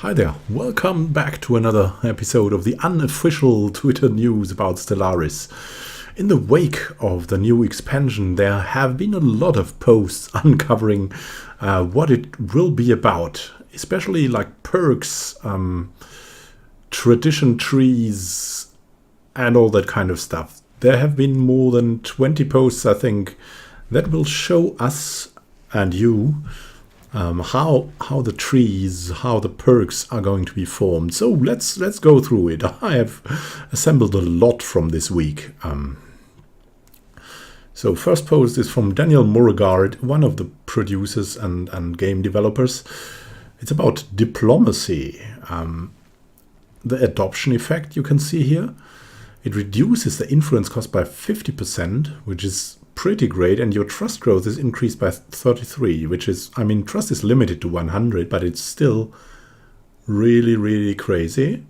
Hi there, welcome back to another episode of the unofficial Twitter news about Stellaris. In the wake of the new expansion, there have been a lot of posts uncovering what it will be about, especially like perks, tradition trees, and all that kind of stuff. There have been more than 20 posts, I think, that will show us and you how the trees, how the perks are going to be formed. So let's go through it. I have assembled a lot from this week. So first post is from Daniel Murregard, one of the producers and game developers. It's about diplomacy. The adoption effect you can see here. It reduces the influence cost by 50%, which is pretty great, and your trust growth is increased by 33, which is, I mean, trust is limited to 100, but it's still really, really crazy.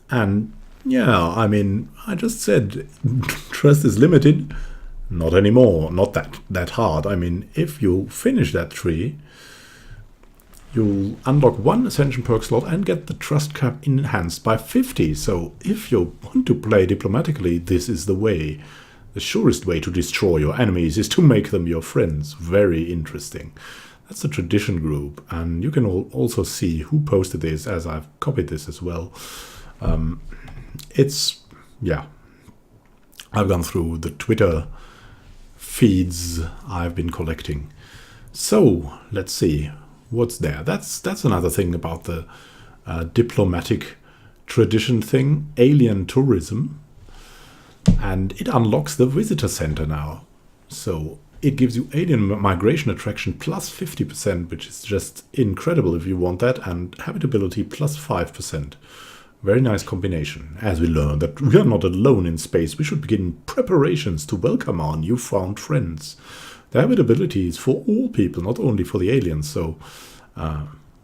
And yeah, I mean, I just said trust is limited. Not anymore, not that hard. I mean, if you finish that tree, you'll unlock one Ascension perk slot and get the trust cap enhanced by 50. So if you want to play diplomatically, this is the way. The surest way to destroy your enemies is to make them your friends. Very interesting. That's the tradition group. And you can also see who posted this, as I've copied this as well. I've gone through the Twitter feeds I've been collecting. So, let's see. What's there? That's another thing about the diplomatic tradition thing. Alien tourism. And it unlocks the visitor center now. So it gives you alien migration attraction plus 50%, which is just incredible if you want that, and habitability plus 5%. Very nice combination. As we learn that we are not alone in space, we should begin preparations to welcome our newfound friends. The habitability is for all people, not only for the aliens. So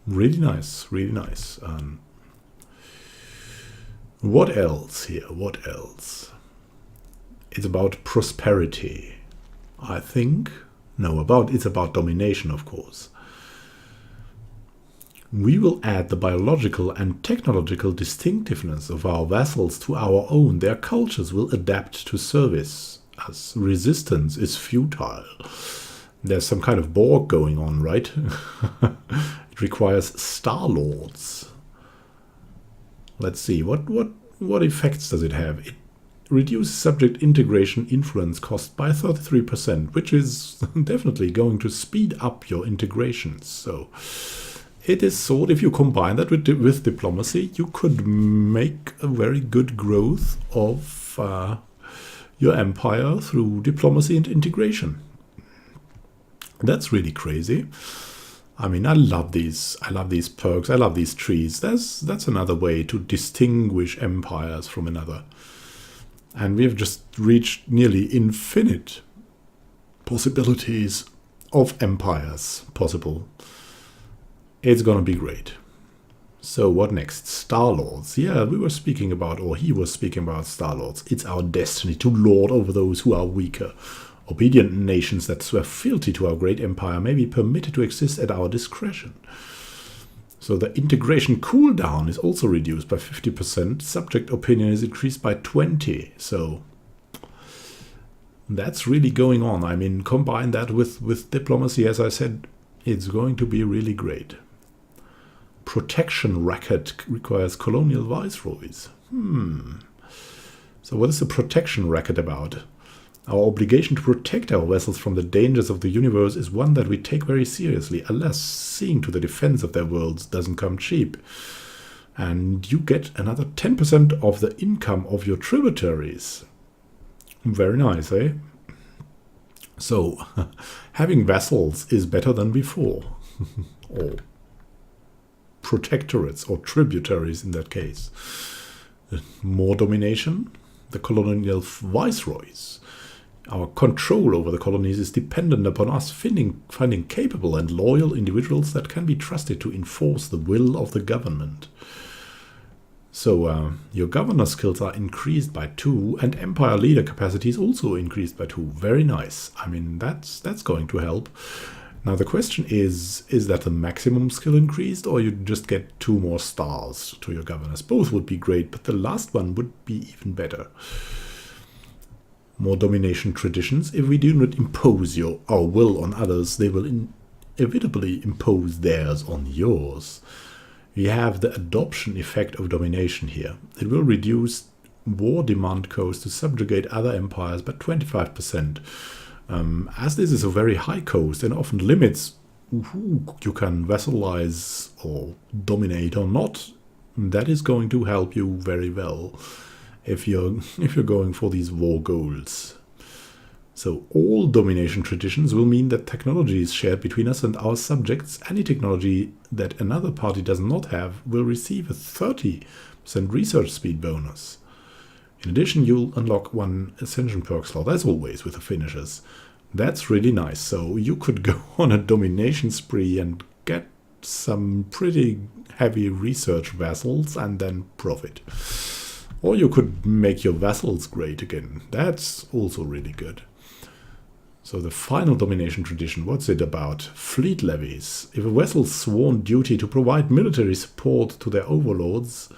really nice, really nice. What else here? What else? It's about prosperity, I think. No, it's about domination, of course. We will add the biological and technological distinctiveness of our vassals to our own. Their cultures will adapt to service, as resistance is futile. There's some kind of Borg going on, right? It requires Star Lords. Let's see, what effects does it have? It reduce subject integration influence cost by 33%, which is definitely going to speed up your integrations. So it is thought if you combine that with diplomacy, you could make a very good growth of your empire through diplomacy and integration. That's really crazy. I mean, I love these perks. I love these trees. That's another way to distinguish empires from another. And we have just reached nearly infinite possibilities of empires possible. It's gonna be great. So what next? Star-Lords. Yeah, he was speaking about Star-Lords. It's our destiny to lord over those who are weaker. Obedient nations that swear fealty to our great empire may be permitted to exist at our discretion. So the integration cooldown is also reduced by 50%. Subject opinion is increased by 20%. So that's really going on. I mean, combine that with diplomacy, as I said, it's going to be really great. Protection racket requires colonial viceroys. So what is the protection racket about? Our obligation to protect our vessels from the dangers of the universe is one that we take very seriously. Alas, seeing to the defense of their worlds doesn't come cheap. And you get another 10% of the income of your tributaries. Very nice, eh? So, having vassals is better than before. Or protectorates, or tributaries in that case. More domination. The colonial viceroys. Our control over the colonies is dependent upon us finding capable and loyal individuals that can be trusted to enforce the will of the government. So your governor skills are increased by 2, and empire leader capacity is also increased by 2. Very nice. I mean, that's going to help. Now the question is that the maximum skill increased, or you just get 2 more stars to your governors? Both would be great, but the last one would be even better. More domination traditions. If we do not impose our will on others, they will inevitably impose theirs on yours. We have the adoption effect of domination here. It will reduce war demand cost to subjugate other empires by 25%. As this is a very high cost and often limits who you can vassalize or dominate or not, that is going to help you very well if you're going for these war goals. So all domination traditions will mean that technology is shared between us and our subjects. Any technology that another party does not have will receive a 30% research speed bonus. In addition, you'll unlock 1 Ascension perk slot, as always, with the finishers. That's really nice. So you could go on a domination spree and get some pretty heavy research vassals and then profit. Or you could make your vassals great again. That's also really good. So the final domination tradition, what's it about? Fleet levies. If a vessel's sworn duty to provide military support to their overlords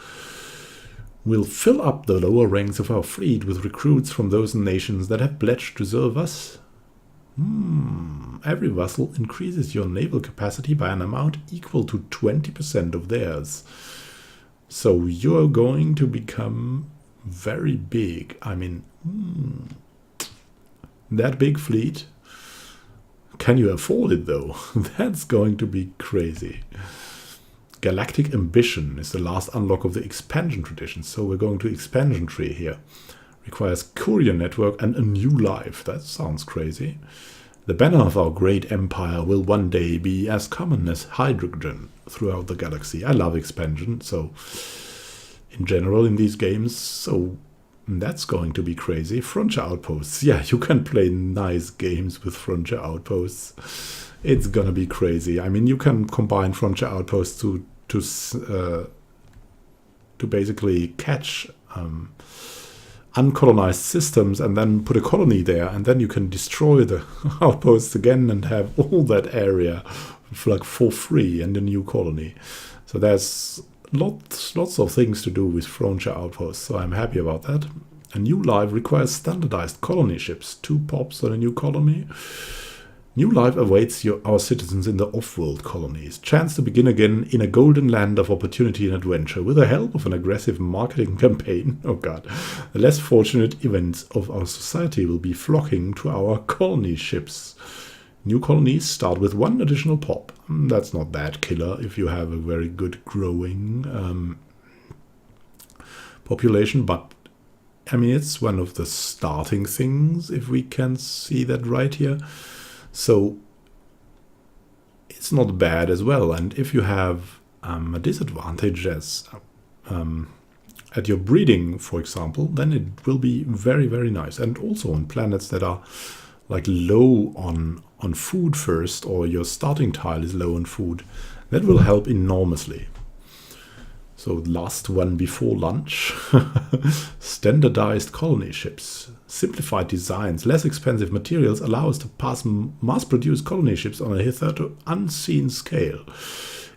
will fill up the lower ranks of our fleet with recruits from those nations that have pledged to serve us. Every vessel increases your naval capacity by an amount equal to 20% of theirs. So you're going to become very big. I mean, that big fleet. Can you afford it though? That's going to be crazy. Galactic Ambition is the last unlock of the expansion tradition. So we're going to expansion tree here. Requires courier network and a new life. That sounds crazy. The banner of our great empire will one day be as common as hydrogen throughout the galaxy. I love expansion, so in general in these games, so that's going to be crazy. Frontier Outposts. Yeah, you can play nice games with Frontier Outposts. It's gonna be crazy. I mean, you can combine Frontier Outposts to basically catch uncolonized systems and then put a colony there, and then you can destroy the outposts again and have all that area for free and a new colony. So there's lots of things to do with Frontier Outposts, so I'm happy about that. A new life requires standardized colony ships, 2 pops on a new colony. New life awaits our citizens in the off-world colonies. Chance to begin again in a golden land of opportunity and adventure with the help of an aggressive marketing campaign. Oh god. The less fortunate events of our society will be flocking to our colony ships. New colonies start with 1 additional pop. That's not that killer if you have a very good growing population, but I mean, it's one of the starting things, if we can see that right here. So it's not bad as well. And if you have a disadvantage as at your breeding, for example, then it will be very, very nice. And also on planets that are like low on food first, or your starting tile is low on food, that will help enormously. So last one before lunch. Standardized colony ships. Simplified designs, less expensive materials allow us to mass-produce colony ships on a hitherto unseen scale.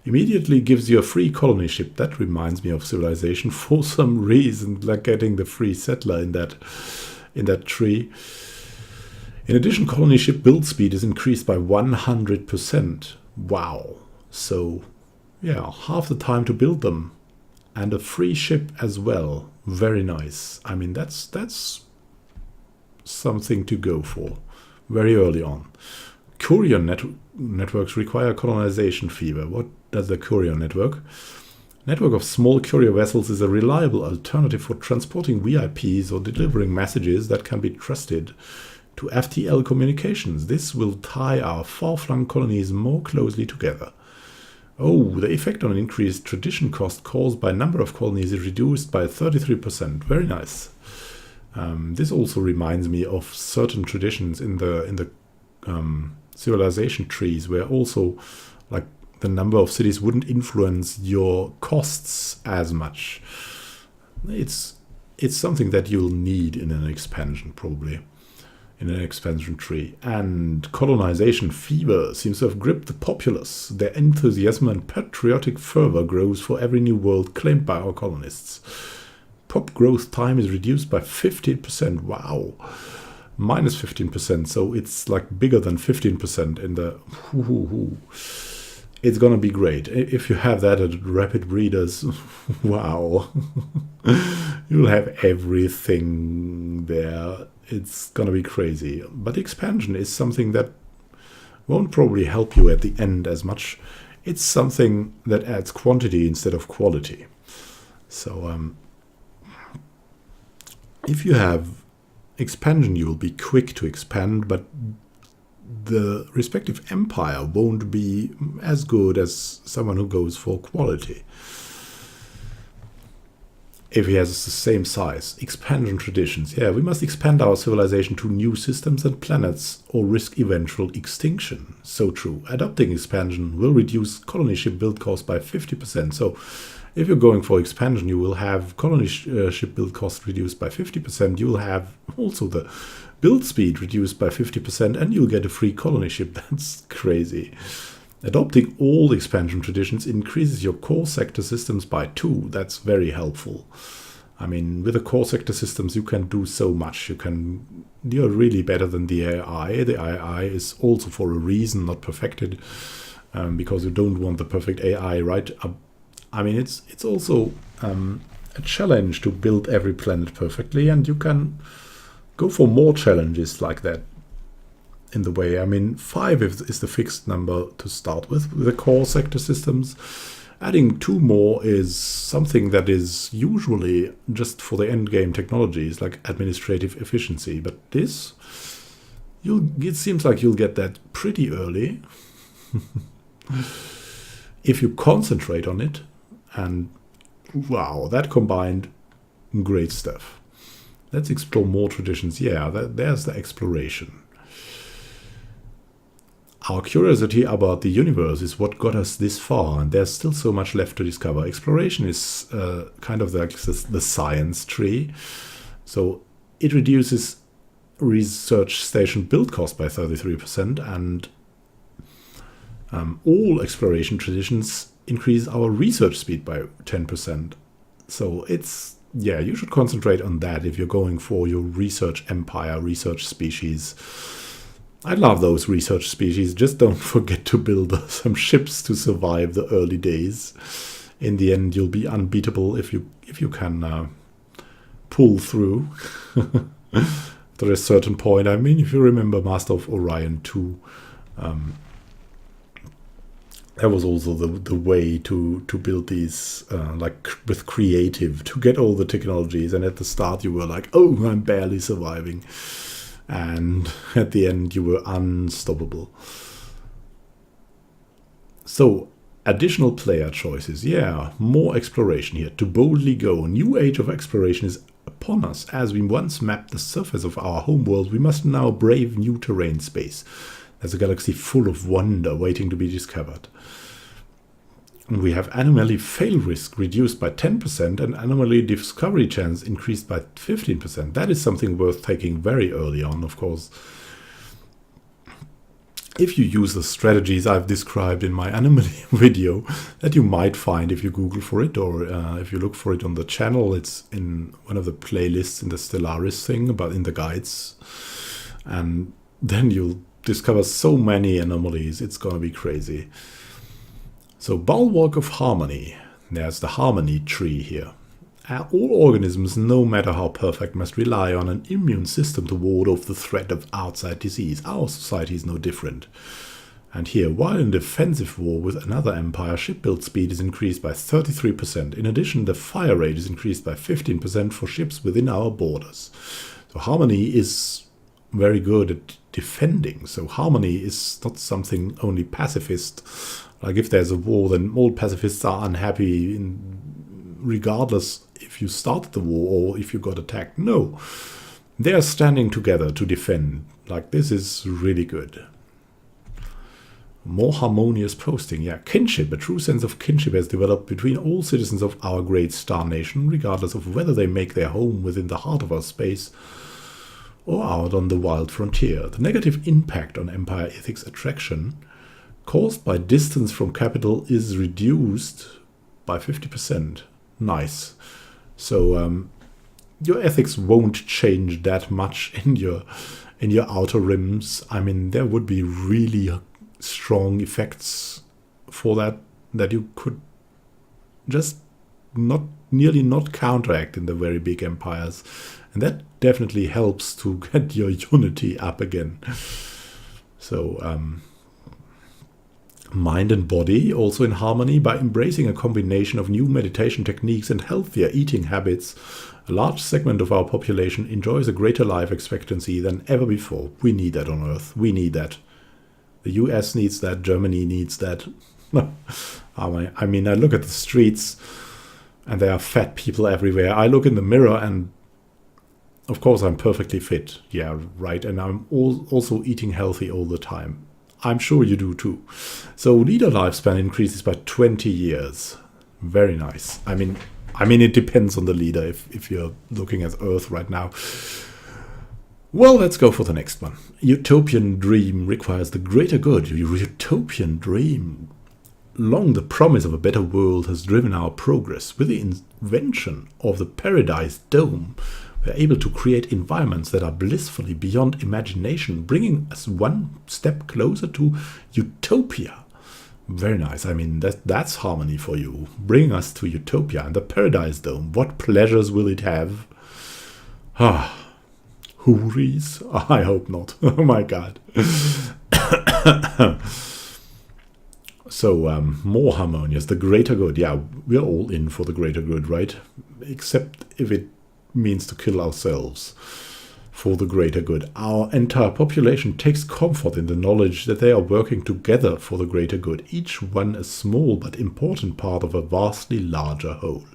Immediately gives you a free colony ship. That reminds me of Civilization for some reason, like getting the free settler in that tree. In addition, colony ship build speed is increased by 100%. Wow. So, yeah, half the time to build them. And a free ship as well. Very nice. I mean, that's something to go for very early on. Courier networks require colonization fever. What does the courier network? Network of small courier vessels is a reliable alternative for transporting VIPs or delivering messages that can be trusted to FTL communications. This will tie our far-flung colonies more closely together. Oh, the effect on an increased tradition cost caused by number of colonies is reduced by 33%. Very nice. This also reminds me of certain traditions in the civilization trees, where also like the number of cities wouldn't influence your costs as much. It's something that you'll need in an expansion probably. in an expansion tree. And colonization fever seems to have gripped the populace. Their enthusiasm and patriotic fervor grows for every new world claimed by our colonists. Pop growth time is reduced by 15%. Wow. Minus 15%. So it's like bigger than 15% in the... It's gonna be great. If you have that at Rapid Breeders, wow. You'll have everything there. It's gonna be crazy. But expansion is something that won't probably help you at the end as much. It's something that adds quantity instead of quality. So if you have expansion, you will be quick to expand, but the respective empire won't be as good as someone who goes for quality. If he has the same size. Expansion traditions. Yeah, we must expand our civilization to new systems and planets or risk eventual extinction. So true. Adopting expansion will reduce colony ship build cost by 50%. So if you're going for expansion, you will have colony ship build cost reduced by 50%. You will have also the build speed reduced by 50%, and you'll get a free colony ship. That's crazy. Adopting all expansion traditions increases your core sector systems by 2. That's very helpful. I mean, with the core sector systems, you can do so much. You're really better than the AI. The AI is also for a reason not perfected, because you don't want the perfect AI, right? I mean, it's also a challenge to build every planet perfectly, and you can go for more challenges like that. In the way, I mean, 5 is the fixed number to start with the core sector systems. Adding 2 more is something that is usually just for the end game technologies, like administrative efficiency. But this, it seems like you'll get that pretty early if you concentrate on it. And wow, that combined, great stuff. Let's explore more traditions. Yeah, there's the exploration. Our curiosity about the universe is what got us this far, and there's still so much left to discover. Exploration is kind of like the science tree. So it reduces research station build cost by 33%, and all exploration traditions increase our research speed by 10%. So it's, yeah, you should concentrate on that if you're going for your research empire, research species. I love those research species. Just don't forget to build some ships to survive the early days. In the end, you'll be unbeatable if you can pull through. After a certain point, I mean, if you remember Master of Orion 2, that was also the way to build these, like with creative, to get all the technologies. And at the start, you were like, oh, I'm barely surviving. And at the end, you were unstoppable. So, additional player choices. Yeah, more exploration here. To boldly go. A new age of exploration is upon us. As we once mapped the surface of our homeworld, we must now brave new terrain space. There's a galaxy full of wonder waiting to be discovered. And we have anomaly fail risk reduced by 10% and anomaly discovery chance increased by 15%. That is something worth taking very early on, of course. If you use the strategies I've described in my anomaly video that you might find if you Google for it, or if you look for it on the channel, it's in one of the playlists in the Stellaris thing, but in the guides. And then you'll discover so many anomalies, it's gonna be crazy. So, Bulwark of Harmony. There's the harmony tree here. All organisms, no matter how perfect, must rely on an immune system to ward off the threat of outside disease. Our society is no different. And here, while in defensive war with another empire, ship build speed is increased by 33%. In addition, the fire rate is increased by 15% for ships within our borders. So, harmony is very good at defending. So, harmony is not something only pacifist. Like if there's a war, then all pacifists are unhappy regardless if you started the war or if you got attacked. No, they are standing together to defend. Like, this is really good. More harmonious posting. Yeah, kinship. A true sense of kinship has developed between all citizens of our great star nation, regardless of whether they make their home within the heart of our space or out on the wild frontier. The negative impact on Empire ethics attraction caused by distance from capital is reduced by 50%. Nice. So your ethics won't change that much in your outer rims. I mean, there would be really strong effects for that you could just not counteract in the very big empires, and that definitely helps to get your unity up again. So mind and body also in harmony by embracing a combination of new meditation techniques and healthier eating habits. A large segment of our population enjoys a greater life expectancy than ever before. We need that on Earth. We need that. The US needs that. Germany needs that. I mean, I look at the streets and there are fat people everywhere. I look in the mirror and of course I'm perfectly fit. Yeah, right. And I'm also eating healthy all the time. I'm sure you do too. So leader lifespan increases by 20 years. Very nice. I mean, it depends on the leader if you're looking at Earth right now. Well, let's go for the next one. Utopian dream requires the greater good. Utopian dream. Long the promise of a better world has driven our progress. With the invention of the Paradise Dome, we are able to create environments that are blissfully beyond imagination, bringing us one step closer to Utopia. Very nice. I mean, that's harmony for you. Bring us to Utopia and the Paradise Dome. What pleasures will it have? Hoories? I hope not. Oh my god. So, more harmonious. The greater good. Yeah, we're all in for the greater good, right? Except if it means to kill ourselves for the greater good. Our entire population takes comfort in the knowledge that they are working together for the greater good, each one a small but important part of a vastly larger whole.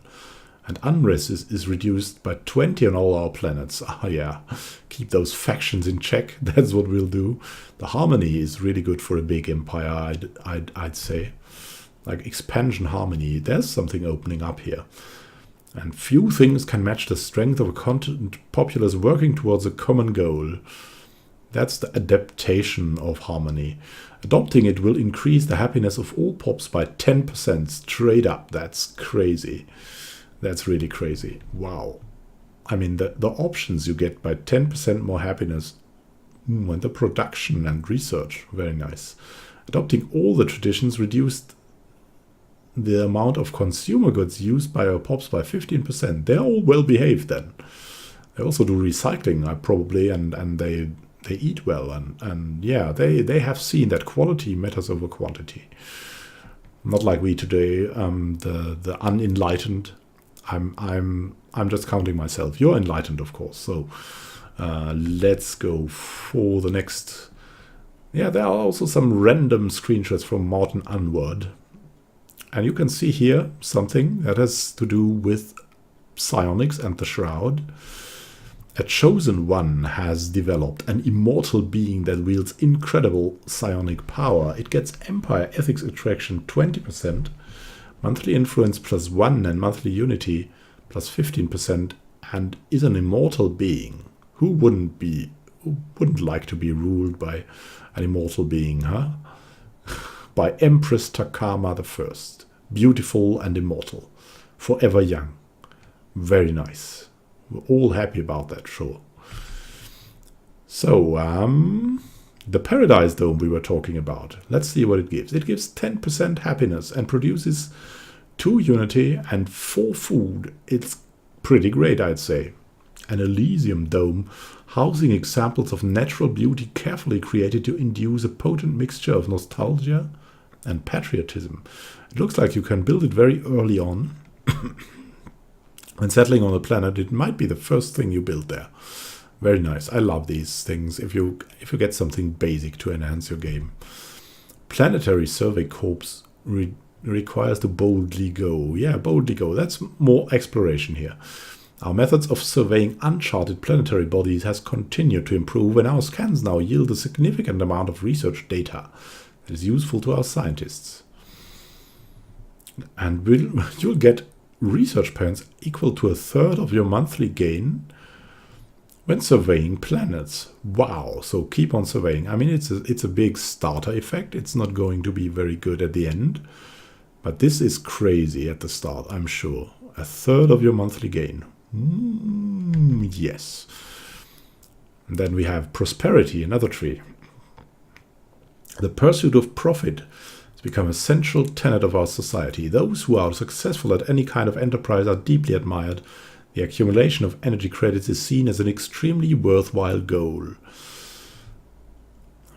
And unrest is reduced by 20 on all our planets. Yeah, keep those factions in check. That's what we'll do. The harmony is really good for a big empire, I'd say. Like expansion harmony. There's something opening up here. And few things can match the strength of a continent populace working towards a common goal. That's the adaptation of harmony. Adopting it will increase the happiness of all pops by 10% straight up. That's crazy. That's really crazy. Wow. I mean, the options you get by 10% more happiness. And the production and research. Very nice. Adopting all the traditions reduced the amount of consumer goods used by our pops by 15%. They're all well behaved then. They also do recycling, probably, and they eat well, and yeah, they have seen that quality matters over quantity. Not like we today, the unenlightened. I'm just counting myself. You're enlightened, of course. So let's go for the next. Yeah, there are also some random screenshots from Morton Unward. And you can see here something that has to do with psionics and the Shroud. A chosen one has developed an immortal being that wields incredible psionic power. It gets Empire Ethics Attraction 20%, monthly influence +1 and monthly unity +15%, and is an immortal being. Who wouldn't like to be ruled by an immortal being, huh? By Empress Takama I. Beautiful and immortal. Forever young. Very nice. We're all happy about that, sure. So, the Paradise Dome we were talking about. Let's see what it gives. It gives 10% happiness and produces 2 unity and 4 food. It's pretty great, I'd say. An Elysium Dome, housing examples of natural beauty carefully created to induce a potent mixture of nostalgia and patriotism. It looks like you can build it very early on. When settling on a planet, it might be the first thing you build there. Very nice. I love these things if you get something basic to enhance your game. Planetary Survey Corps requires to boldly go. Yeah, boldly go. That's more exploration here. Our methods of surveying uncharted planetary bodies has continued to improve, and our scans now yield a significant amount of research data that is useful to our scientists. And you'll get research points equal to 1/3 of your monthly gain when surveying planets. Wow, so keep on surveying. I mean, it's a big starter effect. It's not going to be very good at the end, but this is crazy at the start, I'm sure. A third of your monthly gain. Yes. And then we have prosperity, another tree. The pursuit of profit has become a central tenet of our society. Those who are successful at any kind of enterprise are deeply admired. The accumulation of energy credits is seen as an extremely worthwhile goal.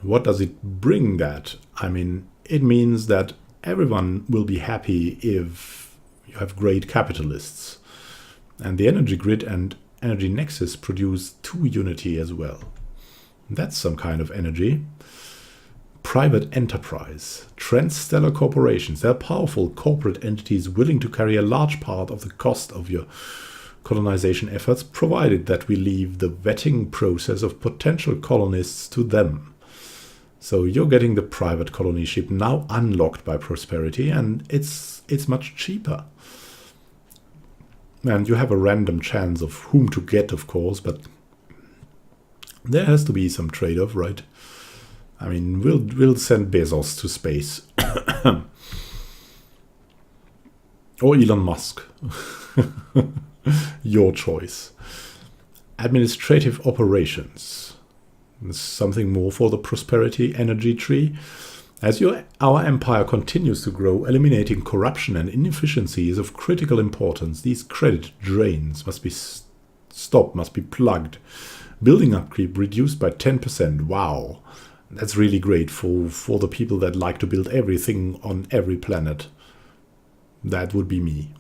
What does it bring that? I mean, it means that everyone will be happy if you have great capitalists. And the energy grid and energy nexus produce 2 unity as well. That's some kind of energy. Private enterprise. Transstellar corporations. They're powerful corporate entities willing to carry a large part of the cost of your colonization efforts, provided that we leave the vetting process of potential colonists to them. So you're getting the private colony ship now unlocked by prosperity, and it's much cheaper. And you have a random chance of whom to get, of course, but there has to be some trade-off, right? I mean, we'll send Bezos to space. Or Elon Musk. Your choice. Administrative operations. There's something more for the prosperity energy tree. As our empire continues to grow, eliminating corruption and inefficiency is of critical importance. These credit drains must be stopped, must be plugged. Building upkeep reduced by 10%. Wow. That's really great for the people that like to build everything on every planet. That would be me.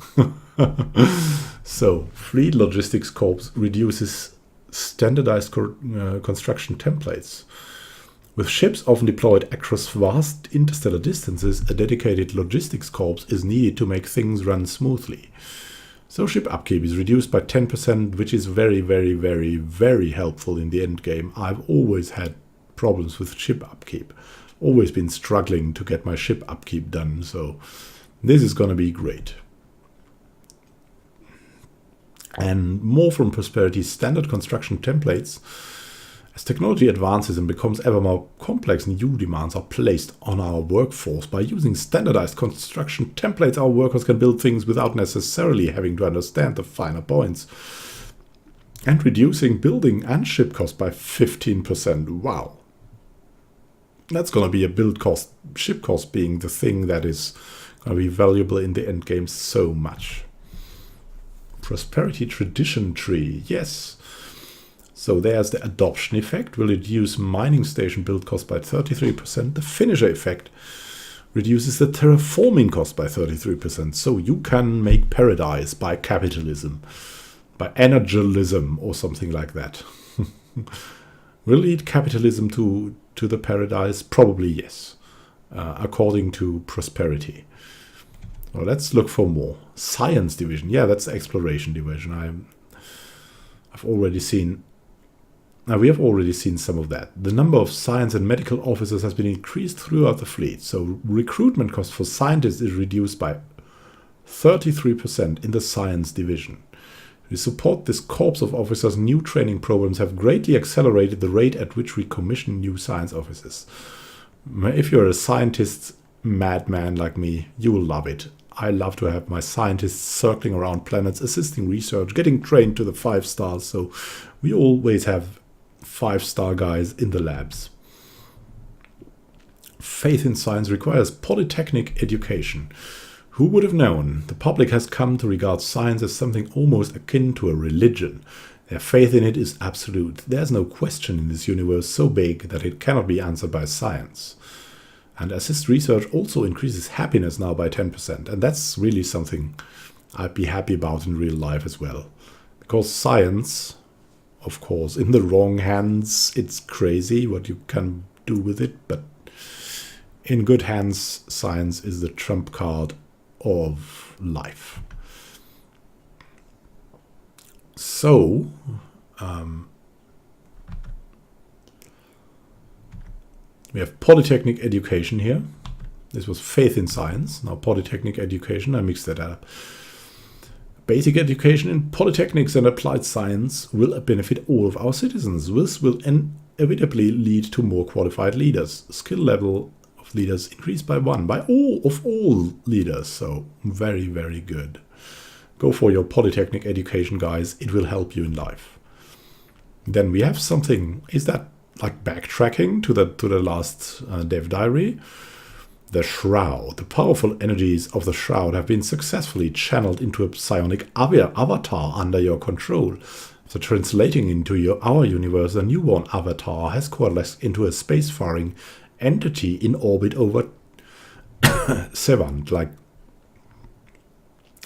So, Fleet Logistics Corps reduces standardized construction templates. With ships often deployed across vast interstellar distances, a dedicated logistics corps is needed to make things run smoothly. So ship upkeep is reduced by 10%, which is very, very, very, very helpful in the end game. I've always had problems with ship upkeep. Always been struggling to get my ship upkeep done, so this is going to be great. And more from Prosperity's standard construction templates. As technology advances and becomes ever more complex, new demands are placed on our workforce. By using standardized construction templates, our workers can build things without necessarily having to understand the finer points. And reducing building and ship cost by 15%. Wow. That's going to be a build cost, ship cost being the thing that is going to be valuable in the endgame so much. Prosperity tradition tree, yes. So there's the adoption effect, will reduce mining station build cost by 33%. The finisher effect reduces the terraforming cost by 33%. So you can make paradise by capitalism, by energialism or something like that. Will lead capitalism to the paradise? Probably yes, according to prosperity. Well, let's look for more. Science division. Yeah, that's the exploration division. I've already seen... Now, we have already seen some of that. The number of science and medical officers has been increased throughout the fleet. So recruitment cost for scientists is reduced by 33% in the science division. To support this corps of officers, new training programs have greatly accelerated the rate at which we commission new science officers. If you're a scientist madman like me, you will love it. I love to have my scientists circling around planets, assisting research, getting trained to the 5 stars. So we always have 5-star guys in the labs. Faith in science requires polytechnic education. Who would have known? The public has come to regard science as something almost akin to a religion. Their faith in it is absolute. There's no question in this universe so big that it cannot be answered by science. And assist research also increases happiness now by 10%. And that's really something I'd be happy about in real life as well. Because science, of course, in the wrong hands, it's crazy what you can do with it. But in good hands, science is the trump card of life. So, we have polytechnic education here. This was faith in science. Now polytechnic education, I mixed that up. Basic education in polytechnics and applied science will benefit all of our citizens. This will inevitably lead to more qualified leaders. Skill level of leaders increased by 1 by all leaders. So very, very good. Go for your polytechnic education, guys. It will help you in life. Then we have something. Is that like backtracking to the last dev diary? The Shroud. The powerful energies of the Shroud have been successfully channeled into a psionic avatar under your control. So translating into our universe, the newborn avatar has coalesced into a spacefaring entity in orbit over Sevant. Like,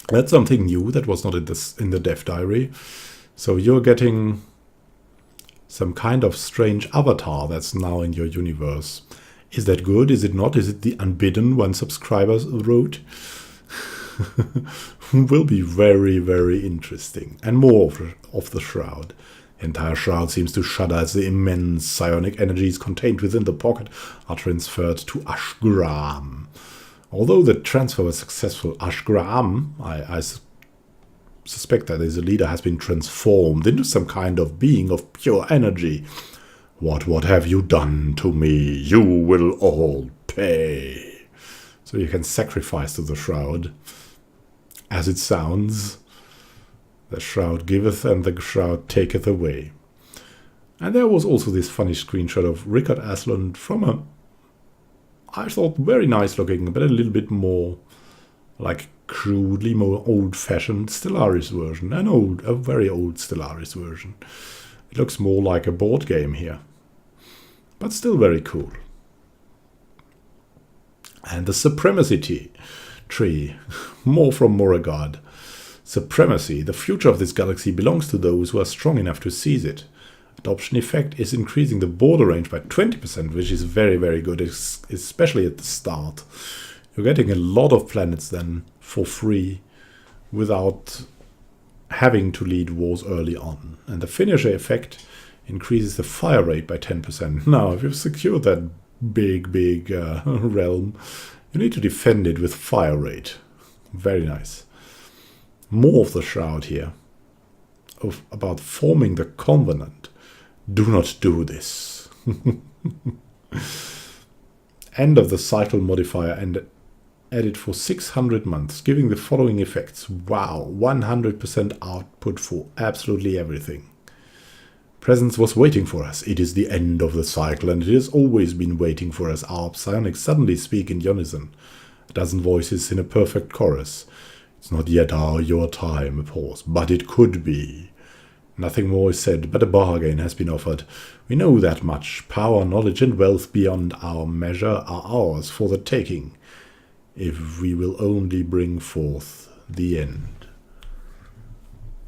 that's something new that was not in the dev diary. So you're getting some kind of strange avatar that's now in your universe. Is that good? Is it not? Is it the Unbidden, one subscriber wrote? Will be very, very interesting. And more of the Shroud. The entire Shroud seems to shudder as the immense psionic energies contained within the pocket are transferred to Ashgram. Although the transfer was successful, Ashgram, I suspect that his leader has been transformed into some kind of being of pure energy. What have you done to me? You will all pay. So you can sacrifice to the Shroud. As it sounds, the Shroud giveth and the Shroud taketh away. And there was also this funny screenshot of Rickard Astlund from I thought very nice looking, but a little bit more like crudely more old-fashioned Stellaris version. A very old Stellaris version. It looks more like a board game here. But still very cool. And the Supremacy tree. More from Moragard. Supremacy. The future of this galaxy belongs to those who are strong enough to seize it. Adoption effect is increasing the border range by 20%, which is very, very good, especially at the start. You're getting a lot of planets then for free without having to lead wars early on. And the finisher effect increases the fire rate by 10%. Now, if you've secured that big realm, you need to defend it with fire rate. Very nice. More of the Shroud here. About forming the Covenant. Do not do this. End of the cycle modifier and added for 600 months, giving the following effects. Wow, 100% output for absolutely everything. Presence was waiting for us. It is the end of the cycle, and it has always been waiting for us. Our psionics suddenly speak in unison. A dozen voices in a perfect chorus. It's not yet your time, a pause, but it could be. Nothing more is said, but a bargain has been offered. We know that much. Power, knowledge, and wealth beyond our measure are ours for the taking, if we will only bring forth the end.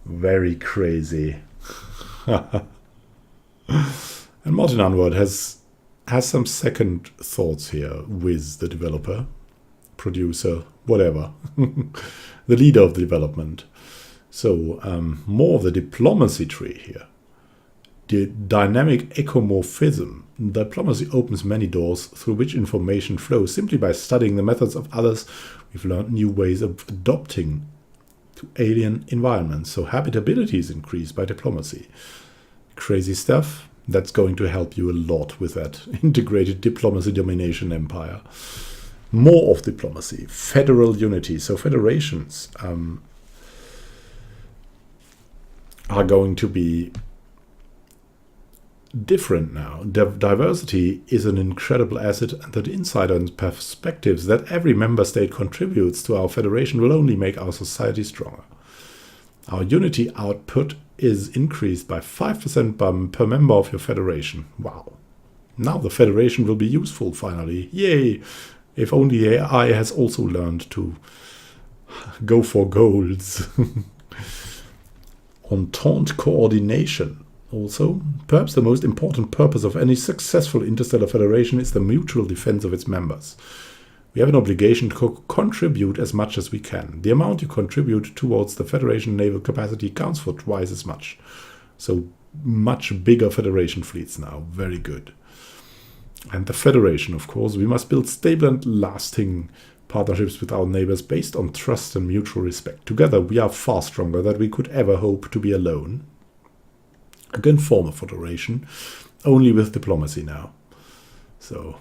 Very crazy. And Martin Unward has some second thoughts here with the developer, producer, whatever, the leader of the development. So more of the diplomacy tree here. The dynamic ecomorphism. Diplomacy opens many doors through which information flows. Simply by studying the methods of others, we've learned new ways of adopting to alien environments. So habitability is increased by diplomacy. Crazy stuff. That's going to help you a lot with that integrated diplomacy domination empire. More of diplomacy. Federal unity. So federations are going to be different now. Diversity is an incredible asset, and the insight and perspectives that every member state contributes to our federation will only make our society stronger. Our unity output is increased by 5% per member of your federation. Wow. Now the federation will be useful finally. Yay! If only AI has also learned to go for goals. Entente coordination. Also, perhaps the most important purpose of any successful interstellar federation is the mutual defense of its members. We have an obligation to contribute as much as we can. The amount you contribute towards the Federation naval capacity counts for twice as much. So much bigger Federation fleets now. Very good. And the Federation, of course. We must build stable and lasting Partnerships with our neighbors based on trust and mutual respect. Together we are far stronger than we could ever hope to be alone. Again, former Federation, only with diplomacy now. So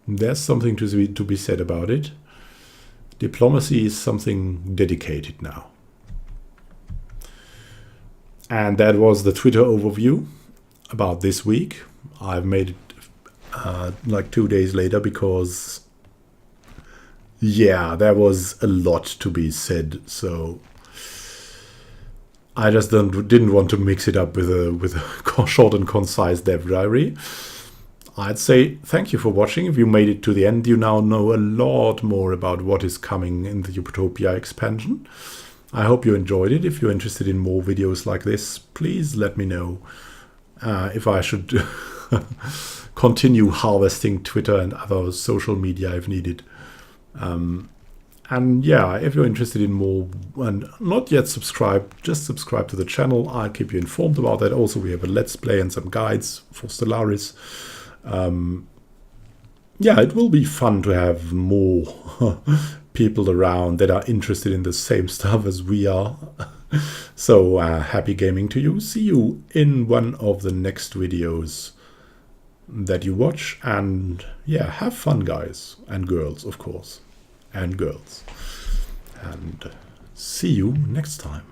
there's something to be said about it. Diplomacy is something dedicated now. And that was the Twitter overview about this week. I've made it like 2 days later because, yeah, there was a lot to be said. So I just didn't want to mix it up with a short and concise dev diary. I'd say thank you for watching. If you made it to the end, you now know a lot more about what is coming in the Utopia expansion. I hope you enjoyed it. If you're interested in more videos like this, please let me know if I should continue harvesting Twitter and other social media if needed. And yeah, if you're interested in more and not yet subscribed, just subscribe to the channel. I'll keep you informed about that. Also, we have a Let's Play and some guides for Stellaris. Yeah, it will be fun to have more people around that are interested in the same stuff as we are. So happy gaming to you. See you in one of the next videos that you watch. And yeah, have fun, guys and girls, of course. And girls. And see you next time.